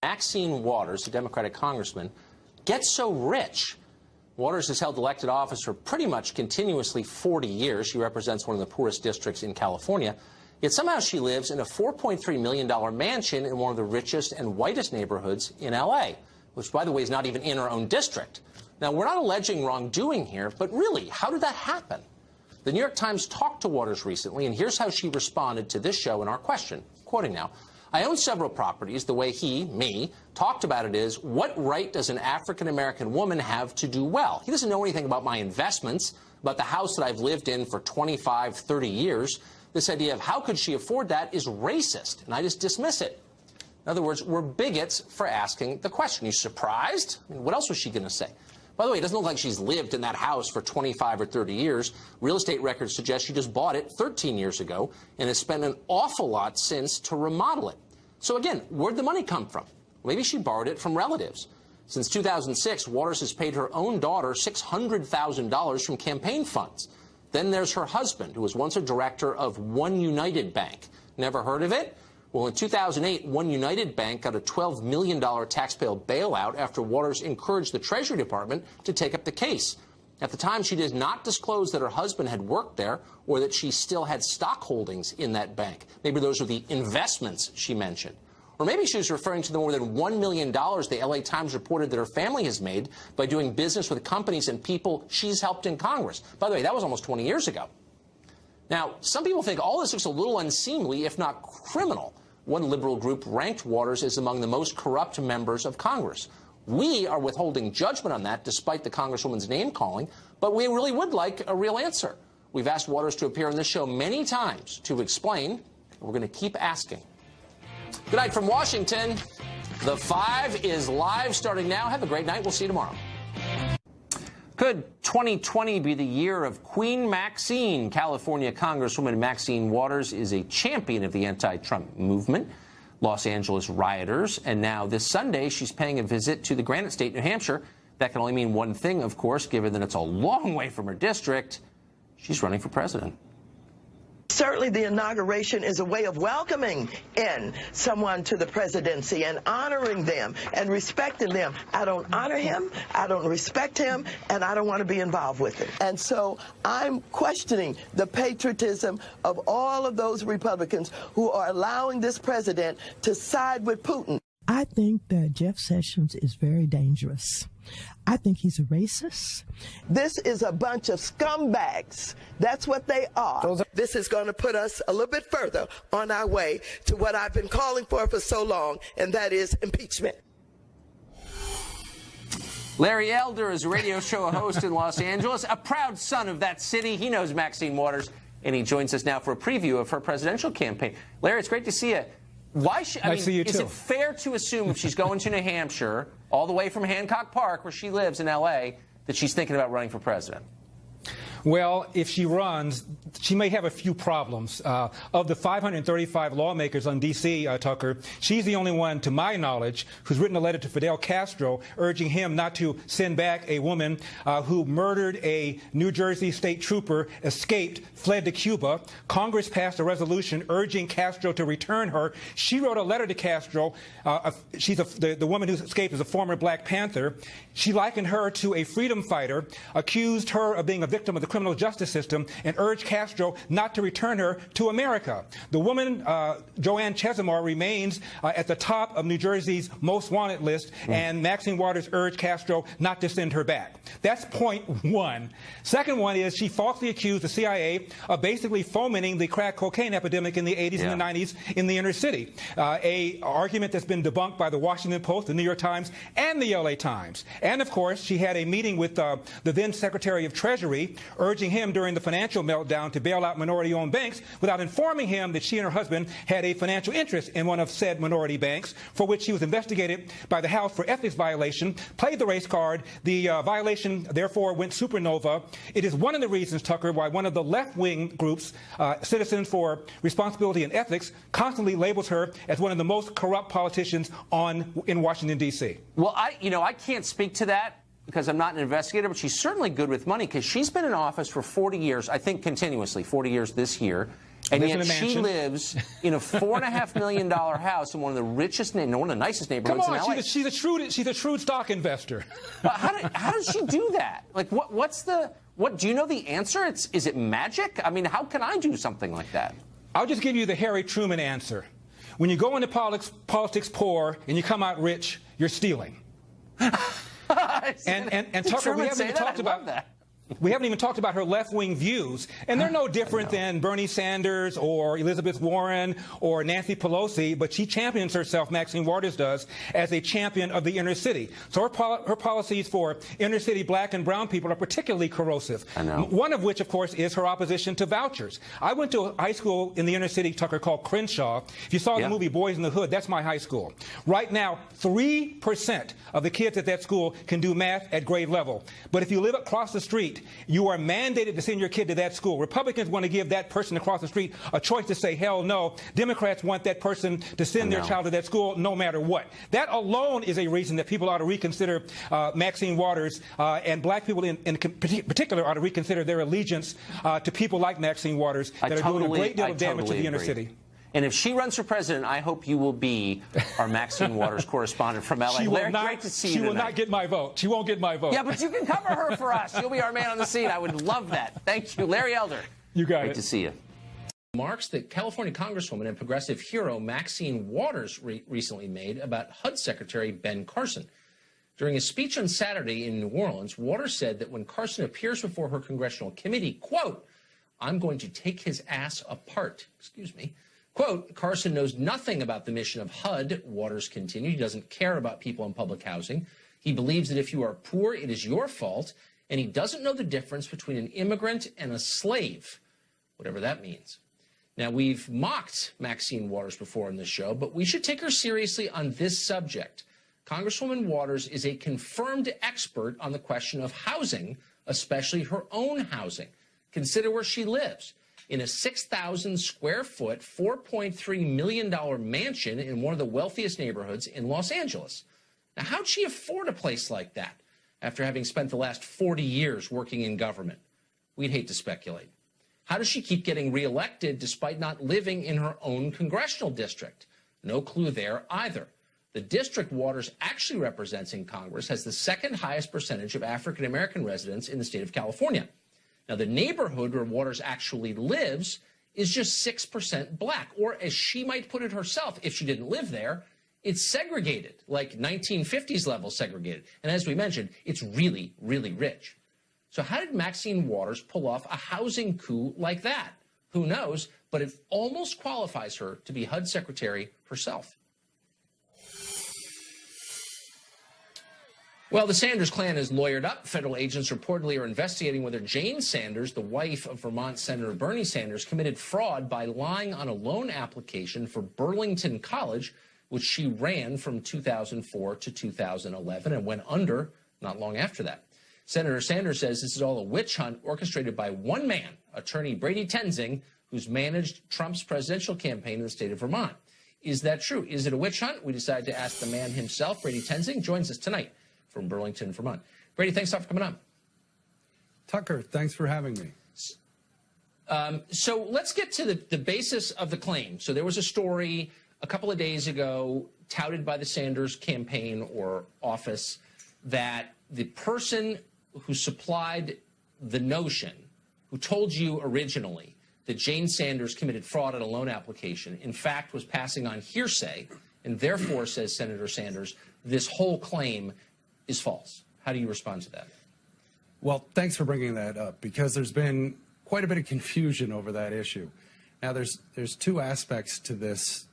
Maxine Waters, a Democratic congressman, gets so rich? Waters has held elected office for pretty much continuously 40 years. She represents one of the poorest districts in California. Yet somehow she lives in a $4.3 million mansion in one of the richest and whitest neighborhoods in L.A., which, by the way, is not even in her own district. Now, we're not alleging wrongdoing here, but really, how did that happen? The New York Times talked to Waters recently, and here's how she responded to this show in our question. Quoting now, "I own several properties. The way he, me, talked about it is, what right does an African-American woman have to do well? He doesn't know anything about my investments, about the house that I've lived in for 25, 30 years. This idea of how could she afford that is racist, and I just dismiss it." In other words, we're bigots for asking the question. You surprised? I mean, what else was she going to say? By the way, it doesn't look like she's lived in that house for 25 or 30 years. Real estate records suggest she just bought it 13 years ago and has spent an awful lot since to remodel it. So again, where'd the money come from? Maybe she borrowed it from relatives. Since 2006, Waters has paid her own daughter $600,000 from campaign funds. Then there's her husband, who was once a director of One United Bank. Never heard of it? Well, in 2008, One United Bank got a $12 million taxpayer bailout after Waters encouraged the Treasury Department to take up the case. At the time, she did not disclose that her husband had worked there or that she still had stock holdings in that bank. Maybe those are the investments she mentioned. Or maybe she was referring to the more than $1 million the L.A. Times reported that her family has made by doing business with companies and people she's helped in Congress. By the way, that was almost 20 years ago. Now, some people think all this looks a little unseemly, if not criminal. One liberal group ranked Waters as among the most corrupt members of Congress. We are withholding judgment on that, despite the Congresswoman's name-calling, but we really would like a real answer. We've asked Waters to appear on this show many times to explain, and we're going to keep asking. Good night from Washington. The 5 is live starting now. Have a great night. We'll see you tomorrow. Could 2020 be the year of Queen Maxine? California Congresswoman Maxine Waters is a champion of the anti-Trump movement, Los Angeles rioters, and now this Sunday she's paying a visit to the Granite State, New Hampshire. That can only mean one thing, of course, given that it's a long way from her district. She's running for president. Certainly the inauguration is a way of welcoming in someone to the presidency and honoring them and respecting them. I don't honor him, I don't respect him, and I don't want to be involved with it. And so I'm questioning the patriotism of all of those Republicans who are allowing this president to side with Putin. I think that Jeff Sessions is very dangerous. I think he's a racist. This is a bunch of scumbags. That's what they are. This is going to put us a little bit further on our way to what I've been calling for so long, and that is impeachment. Larry Elder is a radio show host in Los Angeles, a proud son of that city. He knows Maxine Waters, and he joins us now for a preview of her presidential campaign. Larry, it's great to see you. Why should, I mean, is it fair to assume if she's going to New Hampshire, all the way from Hancock Park, where she lives in L.A., that she's thinking about running for president? Well, if she runs, she may have a few problems. Of the 535 lawmakers on D.C., Tucker, she's the only one, to my knowledge, who's written a letter to Fidel Castro urging him not to send back a woman who murdered a New Jersey state trooper, escaped, fled to Cuba. Congress passed a resolution urging Castro to return her. She wrote a letter to Castro. The woman who escaped is a former Black Panther. She likened her to a freedom fighter, accused her of being a victim of the criminal justice system, and urged Castro not to return her to America. The woman, Joanne Chesimard, remains at the top of New Jersey's most wanted list, and Maxine Waters urged Castro not to send her back. That's point one. Second one is she falsely accused the CIA of basically fomenting the crack cocaine epidemic in the 80s and the 90s in the inner city, a argument that's been debunked by the Washington Post, the New York Times, and the LA Times. And, of course, she had a meeting with the then Secretary of Treasury, urging him during the financial meltdown to bail out minority-owned banks without informing him that she and her husband had a financial interest in one of said minority banks, for which she was investigated by the House for ethics violation, played the race card. The violation, therefore, went supernova. It is one of the reasons, Tucker, why one of the left-wing groups, Citizens for Responsibility and Ethics, constantly labels her as one of the most corrupt politicians in Washington, D.C. Well, I can't speak to that, because I'm not an investigator, but she's certainly good with money, because she's been in office for 40 years, I think continuously, 40 years this year. And yet she lives in a $4.5 million house in one of the richest, one of the nicest neighborhoods in LA. She's a shrewd stock investor. How does she do that? Like, what do you know the answer? Is it magic? I mean, how can I do something like that? I'll just give you the Harry Truman answer. When you go into politics poor and you come out rich, you're stealing. And Tucker, we haven't even talked about that. We haven't even talked about her left-wing views, and they're no different than Bernie Sanders or Elizabeth Warren or Nancy Pelosi, but she champions herself, Maxine Waters does, as a champion of the inner city. So her policies for inner-city black and brown people are particularly corrosive. I know. One of which, of course, is her opposition to vouchers. I went to a high school in the inner city, Tucker, called Crenshaw. If you saw the movie Boys in the Hood, that's my high school. Right now, 3% of the kids at that school can do math at grade level. But if you live across the street, you are mandated to send your kid to that school. Republicans want to give that person across the street a choice to say, hell no. Democrats want that person to send their child to that school no matter what. That alone is a reason that people ought to reconsider Maxine Waters, and black people in particular ought to reconsider their allegiance to people like Maxine Waters that are doing a great deal of damage to the inner city. And if she runs for president, I hope you will be our Maxine Waters correspondent from L.A. Larry, great to see you She will tonight. not get my vote. She won't get my vote. Yeah, but you can cover her for us. You'll be our man on the scene. I would love that. Thank you. Larry Elder. You got it. Great to see you. Remarks that California Congresswoman and progressive hero Maxine Waters recently made about HUD Secretary Ben Carson. During a speech on Saturday in New Orleans, Waters said that when Carson appears before her congressional committee, quote, I'm going to take his ass apart. Excuse me. Quote, Carson knows nothing about the mission of HUD, Waters continued. He doesn't care about people in public housing. He believes that if you are poor, it is your fault, and he doesn't know the difference between an immigrant and a slave, whatever that means. Now, we've mocked Maxine Waters before on this show, but we should take her seriously on this subject. Congresswoman Waters is a confirmed expert on the question of housing, especially her own housing. Consider where she lives. In a 6,000 square foot, $4.3 million mansion in one of the wealthiest neighborhoods in Los Angeles. Now, how'd she afford a place like that after having spent the last 40 years working in government? We'd hate to speculate. How does she keep getting reelected despite not living in her own congressional district? No clue there either. The district Waters actually represents in Congress has the second highest percentage of African-American residents in the state of California. Now, the neighborhood where Waters actually lives is just 6% black, or as she might put it herself, if she didn't live there, it's segregated, like 1950s level segregated. And as we mentioned, it's really, really rich. So how did Maxine Waters pull off a housing coup like that? Who knows, but it almost qualifies her to be HUD secretary herself. Well, the Sanders clan is lawyered up. Federal agents reportedly are investigating whether Jane Sanders, the wife of Vermont Senator Bernie Sanders, committed fraud by lying on a loan application for Burlington College, which she ran from 2004 to 2011 and went under not long after that. Senator Sanders says this is all a witch hunt orchestrated by one man, attorney Brady Tenzing, who's managed Trump's presidential campaign in the state of Vermont. Is that true? Is it a witch hunt? We decided to ask the man himself. Brady Tenzing joins us tonight from Burlington, Vermont. Brady, thanks a lot for coming on. Tucker, thanks for having me. So let's get to the basis of the claim. So there was a story a couple of days ago touted by the Sanders campaign or office that the person who supplied the notion, who told you originally that Jane Sanders committed fraud on a loan application, in fact was passing on hearsay, and therefore, says Senator Sanders, this whole claim is false. How do you respond to that? Well, thanks for bringing that up, because there's been quite a bit of confusion over that issue. Now, there's two aspects to this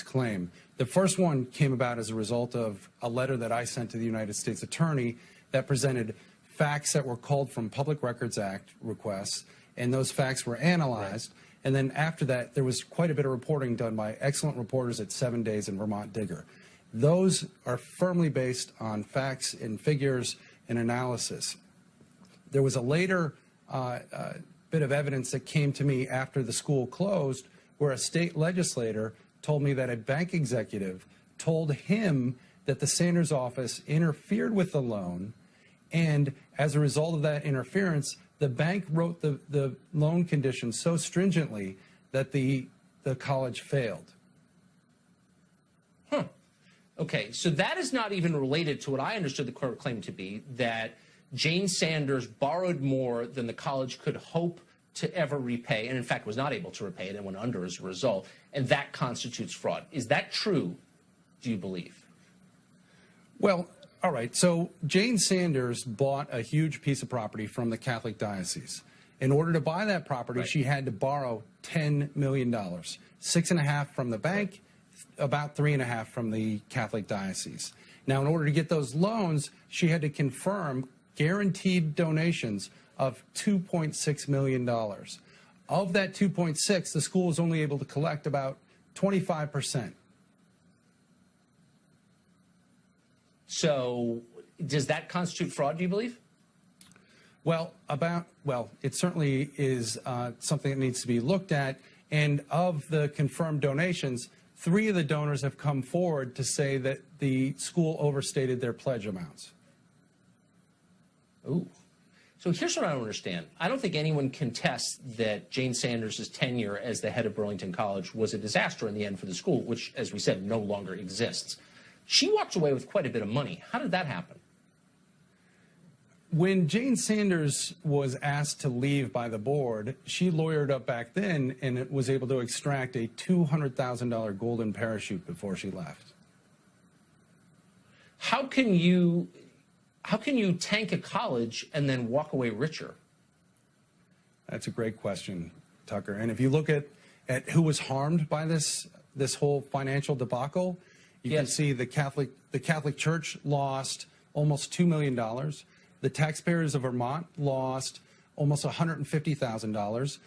claim. The first one came about as a result of a letter that I sent to the United States Attorney that presented facts that were called from Public Records Act requests, and those facts were analyzed. Right. And then after that, there was quite a bit of reporting done by excellent reporters at 7 Days and Vermont Digger. Those are firmly based on facts and figures and analysis. There was a later bit of evidence that came to me after the school closed, where a state legislator told me that a bank executive told him that the Sanders office interfered with the loan, and as a result of that interference, the bank wrote the loan conditions so stringently that the college failed. Huh. Okay, so that is not even related to what I understood the court claim to be, that Jane Sanders borrowed more than the college could hope to ever repay, and in fact was not able to repay it and went under as a result, and that constitutes fraud. Is that true, do you believe? Well, all right, so Jane Sanders bought a huge piece of property from the Catholic diocese. In order to buy that property, Right. she had to borrow $10 million, 6.5 from the bank, about 3.5 from the Catholic diocese. Now, in order to get those loans, she had to confirm guaranteed donations of $2.6 million. Of that 2.6, the school was only able to collect about 25%. So does that constitute fraud, do you believe? Well, it certainly is something that needs to be looked at. And of the confirmed donations, 3 of the donors have come forward to say that the school overstated their pledge amounts. Ooh. So here's what I don't understand. I don't think anyone contests that Jane Sanders' tenure as the head of Burlington College was a disaster in the end for the school, which, as we said, no longer exists. She walked away with quite a bit of money. How did that happen? When Jane Sanders was asked to leave by the board, she lawyered up back then and was able to extract a $200,000 golden parachute before she left. How can you tank a college and then walk away richer? That's a great question, Tucker. And if you look at who was harmed by this whole financial debacle, you can see the Catholic Church lost almost $2 million. The taxpayers of Vermont lost almost $150,000.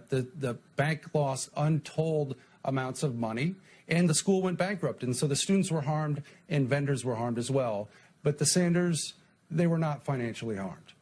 The bank lost untold amounts of money, and the school went bankrupt. And so the students were harmed, and vendors were harmed as well. But the Sanders, they were not financially harmed.